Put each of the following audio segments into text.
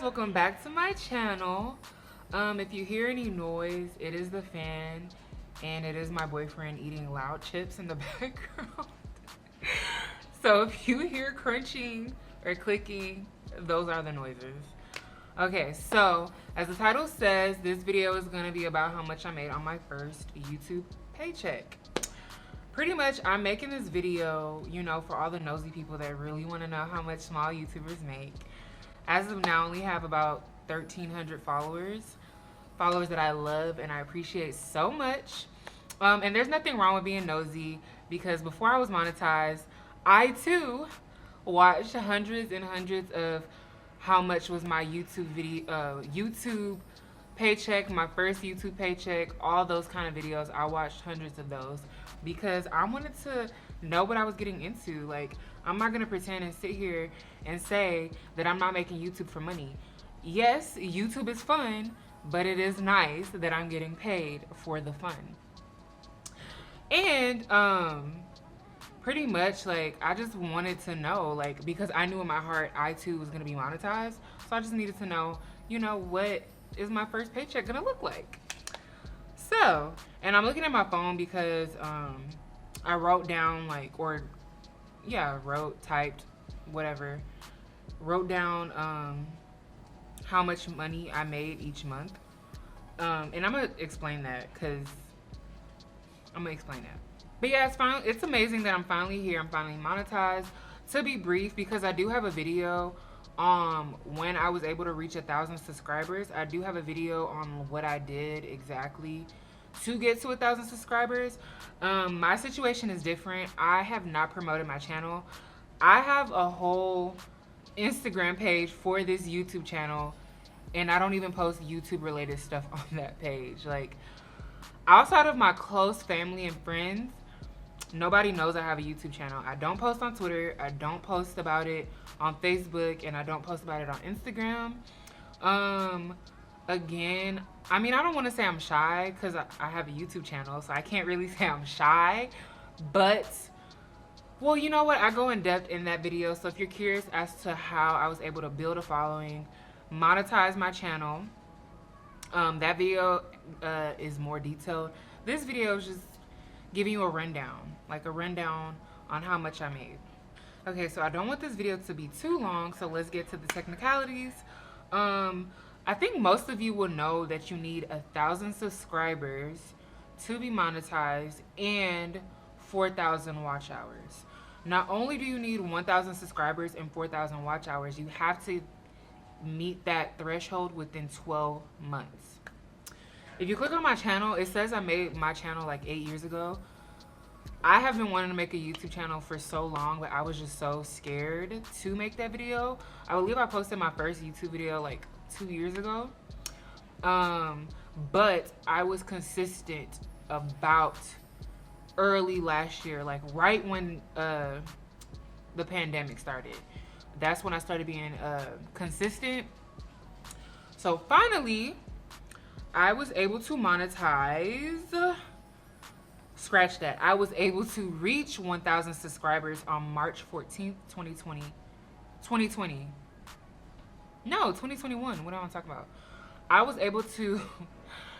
welcome back to my channel. If you hear any noise, it is the fan and it is my boyfriend eating loud chips in the background. So if you hear crunching or clicking, those are the noises. Okay, so as the title says, this video is going to be about how much I made on my first YouTube paycheck. Pretty much, I'm making this video, you know, for all the nosy people that really want to know how much small YouTubers make. As of now, I only have about 1,300 followers that I love and I appreciate so much. And there's nothing wrong with being nosy, because before I was monetized, I too watched hundreds and hundreds of how much was my YouTube paycheck, my first YouTube paycheck, all those kind of videos. I watched hundreds of those because I wanted to know what I was getting into. Like, I'm not gonna pretend and sit here and say that I'm not making YouTube for money. Yes, YouTube is fun, but it is nice that I'm getting paid for the fun. And pretty much, like, I just wanted to know, like, because I knew in my heart I too was gonna be monetized, so I just needed to know, you know, what is my first paycheck gonna look like. So, and I'm looking at my phone because I wrote down, like, typed, whatever, wrote down how much money I made each month. And I'm gonna explain that, But yeah, it's amazing that I'm finally here. I'm finally monetized. To be brief, because I do have a video when I was able to reach 1,000 subscribers. I do have a video on what I did exactly to get to 1,000 subscribers. My situation is different. I have not promoted my channel. I have a whole Instagram page for this YouTube channel, and I don't even post YouTube related stuff on that page. Like, outside of my close family and friends, nobody knows I have a YouTube channel. I don't post on Twitter, I don't post about it on Facebook, and I don't post about it on Instagram. Again, I mean, I don't want to say I'm shy because I have a YouTube channel, so I can't really say I'm shy, but, well, you know what? I go in depth in that video, so if you're curious as to how I was able to build a following, monetize my channel, that video is more detailed. This video is just giving you a rundown, like a rundown on how much I made. Okay, so I don't want this video to be too long, so let's get to the technicalities. I think most of you will know that you need 1,000 subscribers to be monetized and 4,000 watch hours. Not only do you need 1,000 subscribers and 4,000 watch hours, you have to meet that threshold within 12 months. If you click on my channel, it says I made my channel like 8 years ago. I have been wanting to make a YouTube channel for so long, but I was just so scared to make that video. I believe I posted my first YouTube video like 2 years ago. But I was consistent about early last year, like right when the pandemic started. That's when I started being consistent. So finally, I was able to monetize. Scratch that. I was able to reach 1,000 subscribers on March 14th, 2020. 2020. No, 2021. What am I talking about? I was able to,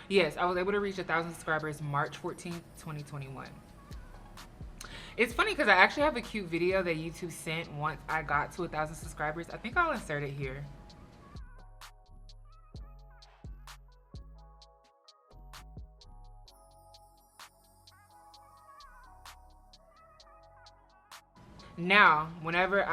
yes, I was able to reach 1,000 subscribers March 14th, 2021. It's funny because I actually have a cute video that YouTube sent once I got to 1,000 subscribers. I think I'll insert it here. Now, whenever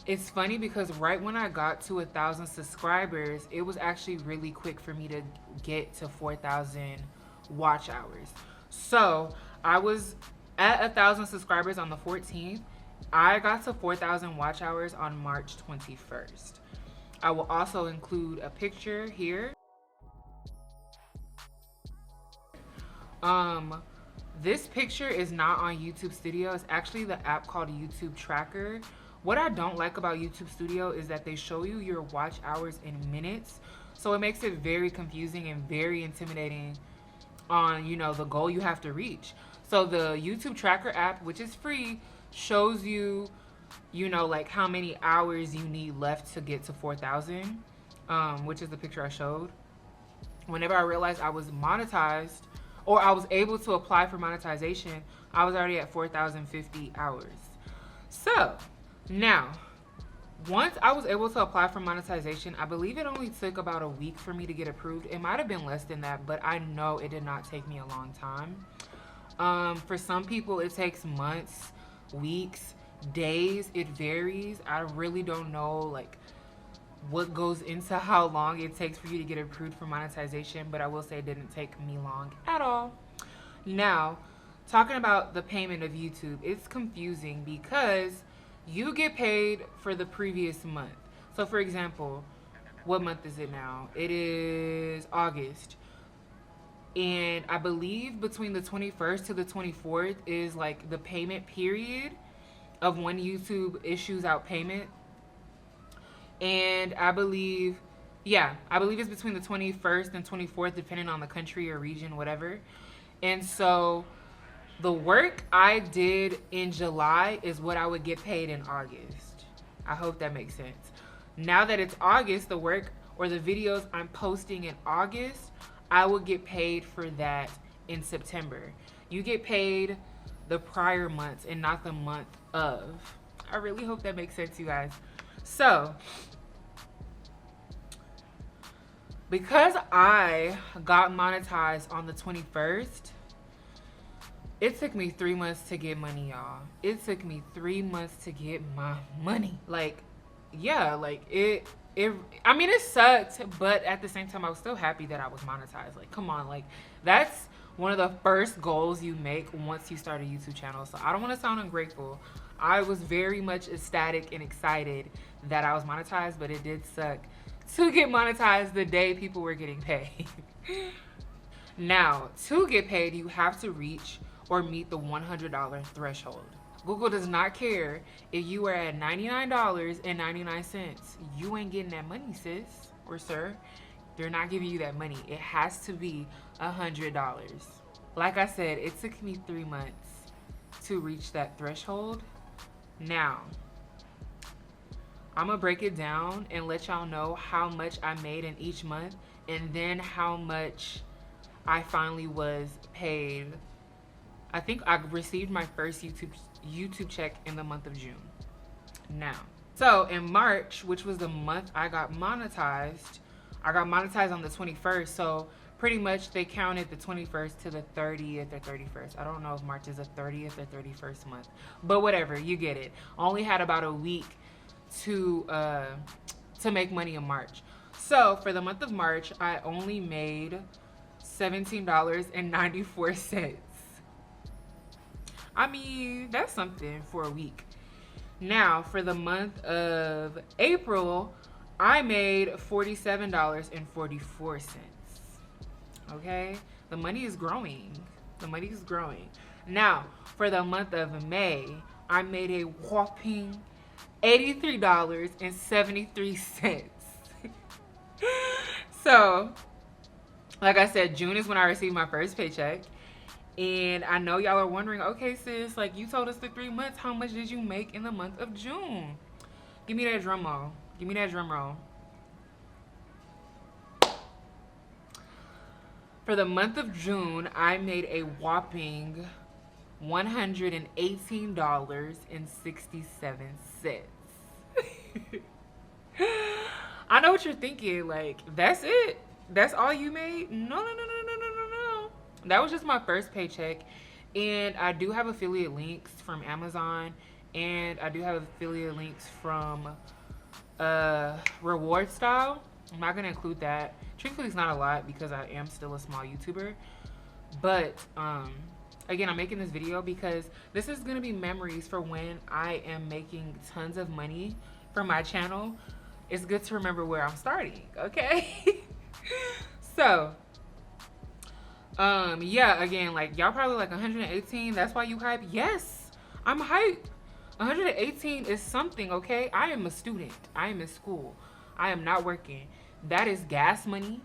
it's funny because right when I got to 1,000 subscribers, it was actually really quick for me to get to 4,000 watch hours. So I was at 1,000 subscribers on the 14th. I got to 4,000 watch hours on March 21st. I will also include a picture here. This picture is not on YouTube Studio. It's actually the app called YouTube Tracker. What I don't like about YouTube Studio is that they show you your watch hours in minutes. So it makes it very confusing and very intimidating on, you know, the goal you have to reach. So the YouTube Tracker app, which is free, shows you you know, like how many hours you need left to get to 4,000, which is the picture I showed. Whenever I realized I was monetized, or I was able to apply for monetization, I was already at 4,050 hours. So now, once I was able to apply for monetization, I believe it only took about a week for me to get approved. It might have been less than that, but I know it did not take me a long time. For some people, it takes months, weeks, days. It varies. I really don't know like what goes into how long it takes for you to get approved for monetization, but I will say it didn't take me long at all. Now, talking about the payment of YouTube, it's confusing because you get paid for the previous month. So for example, what month is it now? It is August. And I believe between the 21st to the 24th is like the payment period of when YouTube issues out payment. And I believe it's between the 21st and 24th, depending on the country or region, whatever. And so the work I did in July is what I would get paid in August. I hope that makes sense. Now that it's August, the work or the videos I'm posting in August, I would get paid for that in September. You get paid the prior months and not the month of. I really hope that makes sense, you guys. So, because I got monetized on the 21st, it took me 3 months to get money, y'all. It took me 3 months to get my money. Like, yeah, like it sucked, but at the same time, I was still happy that I was monetized. Like, come on, like that's one of the first goals you make once you start a YouTube channel. So I don't want to sound ungrateful. I was very much ecstatic and excited that I was monetized, but it did suck to get monetized the day people were getting paid. Now, to get paid, you have to reach or meet the $100 threshold. Google does not care if you are at $99.99. You ain't getting that money, sis or sir. They're not giving you that money. It has to be $100. Like I said, it took me 3 months to reach that threshold. Now, I'm gonna break it down and let y'all know how much I made in each month and then how much I finally was paid. I think I received my first YouTube check in the month of June. Now, so in March, which was the month I got monetized on the 21st. So pretty much they counted the 21st to the 30th or 31st. I don't know if March is the 30th or 31st month, but whatever, you get it. Only had about a week to make money in March. So for the month of March, I only made $17.94. I mean, that's something for a week. Now, for the month of April, I made $47.44. Okay? The money is growing. The money is growing. Now, for the month of May, I made a whopping $83.73. So, like I said, June is when I received my first paycheck. And I know y'all are wondering, okay, sis, like you told us the 3 months, how much did you make in the month of June? Give me that drum roll. Give me that drum roll. For the month of June, I made a whopping $118.67. I know what you're thinking, like, that's it? That's all you made? No. That was just my first paycheck. And I do have affiliate links from Amazon. And I do have affiliate links from Reward Style. I'm not going to include that. Truthfully, it's not a lot because I am still a small YouTuber. But, again, I'm making this video because this is going to be memories for when I am making tons of money from my channel. It's good to remember where I'm starting, okay? So, yeah, again, like, y'all probably like 118, that's why you hype. Yes, I'm hype. 118 is something, okay? I am a student. I am in school. I am not working. That is gas money.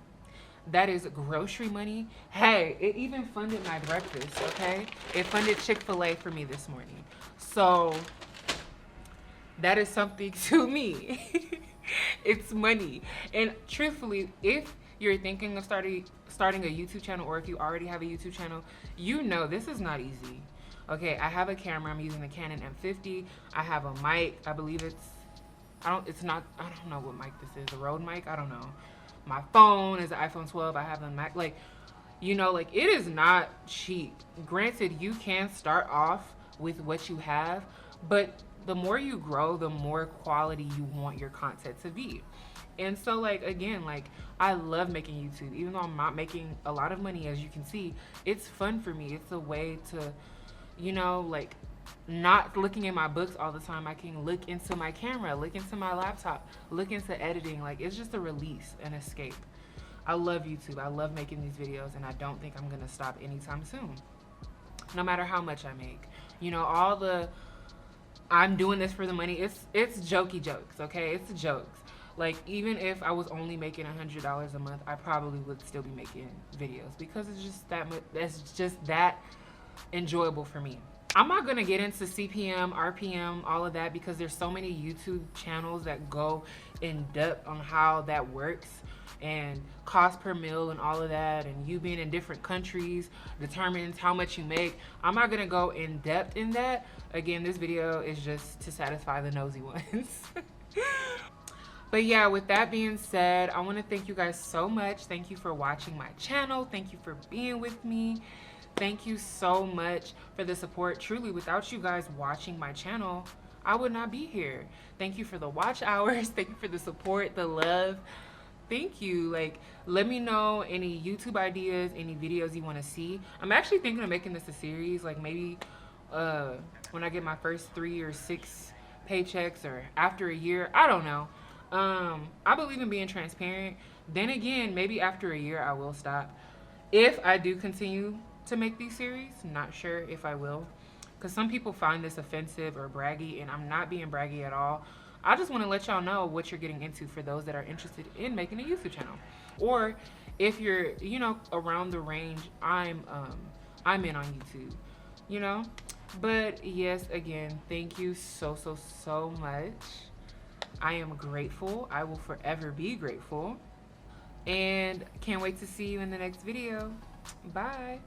That is grocery money. Hey, it even funded my breakfast, okay? It funded Chick-fil-A for me this morning. So, that is something to me. It's money. And truthfully, if you're thinking of starting a YouTube channel, or if you already have a YouTube channel, you know this is not easy. Okay, I have a camera. I'm using the Canon M50. I have a mic. I believe I don't know what mic this is. A Rode mic? I don't know. My phone is an iPhone 12. I have a Mac. Like, like it is not cheap. Granted, you can start off with what you have, but the more you grow, the more quality you want your content to be. And so, like, again, like, I love making YouTube. Even though I'm not making a lot of money, as you can see, it's fun for me. It's a way to, like, not looking at my books all the time. I can look into my camera, look into my laptop, look into editing. Like, it's just a release, an escape. I love YouTube. I love making these videos, and I don't think I'm going to stop anytime soon. No matter how much I make. All the I'm doing this for the money, it's jokey jokes, okay? It's jokes. Like, even if I was only making $100 a month, I probably would still be making videos because it's just that's just that enjoyable for me. I'm not gonna get into CPM, RPM, all of that, because there's so many YouTube channels that go in depth on how that works, and cost per mil and all of that, and you being in different countries determines how much you make. I'm not gonna go in depth in that. Again, this video is just to satisfy the nosy ones. But yeah, with that being said, I want to thank you guys so much. Thank you for watching my channel. Thank you for being with me. Thank you so much for the support. Truly, without you guys watching my channel, I would not be here. Thank you for the watch hours. Thank you for the support, the love. Thank you. Like, let me know any YouTube ideas, any videos you want to see. I'm actually thinking of making this a series, like maybe when I get my first 3 or 6 paychecks, or after a year. I don't know. I believe in being transparent. Then again, maybe after a year I will stop. If I do continue to make these series, not sure if I will, because some people find this offensive or braggy, and I'm not being braggy at all. I just want to let y'all know what you're getting into for those that are interested in making a YouTube channel, or if you're around the range I'm in on YouTube. But yes, again, thank you so much. I am grateful. I will forever be grateful. And can't wait to see you in the next video. Bye.